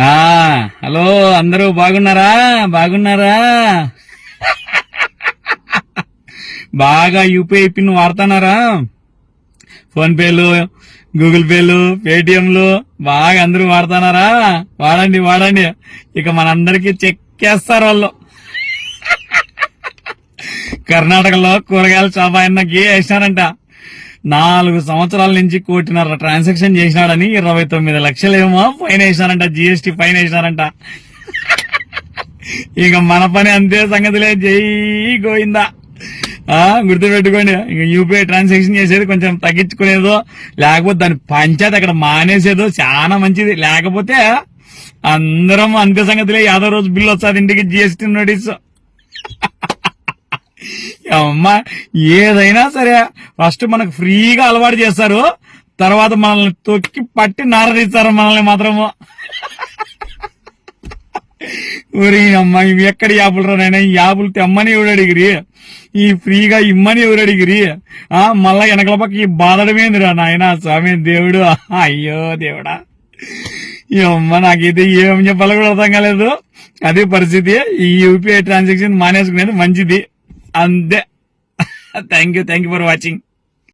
ఆ హలో, అందరూ బాగున్నారా? బాగున్నారా? బాగా యూపీఐ పిన్ వాడుతున్నారా? ఫోన్ పేలు, గూగుల్ పేలు, పేటిఎంలు బాగా అందరూ వాడుతున్నారా? వాడండి వాడండి. ఇక మనందరికి చెక్కేస్తారు వాళ్ళు. కర్ణాటకలో కూరగాయల షాప్ ఆయనకి వేసినారంట. 4 సంవత్సరాల నుంచి 1.5 కోటి ట్రాన్సాక్షన్ చేసినాడని 29 లక్షలేమో ఫైన్ వేసినారంట. జీఎస్టీ ఫైన్ వేసినారంట. ఇక మన పని అంతే సంగతిలే. జై గోవిందా. గుర్తుపెట్టుకోండి, ఇక యూపీఐ ట్రాన్సాక్షన్ చేసేది కొంచెం తగ్గించుకునేదో, లేకపోతే దాని పంచాయతీ అక్కడ మానేసేదో చాలా మంచిది. లేకపోతే అందరం అంతే సంగతిలే. యాదో రోజు బిల్లు వస్తుంది ఇంటికి, జీఎస్టీ నోటీస్. అమ్మా, ఏదైనా సరే ఫస్ట్ మనకు ఫ్రీగా అలవాటు చేస్తారు, తర్వాత మనల్ని తొక్కి పట్టి నారదీస్తారు మనల్ని మాత్రము. ఊరి అమ్మా, ఇవి ఎక్కడి యాపులు రానైనా, ఈ యాపులు తెమ్మని ఎవరు అడిగిరి, ఈ ఫ్రీగా ఇమ్మని ఎవరు అడిగిరి? మళ్ళా వెనకల పక్క ఈ బాధడమేందిరా నాయన స్వామి దేవుడు. అయ్యో దేవుడా, అమ్మ నాకైతే ఏం చెప్పాలో కూడా అర్థం కాలేదు. అదే పరిస్థితి. ఈ యూపీఐ ట్రాన్సాక్షన్ మానేసుకునేది మంచిది అంతే. Thank you for watching.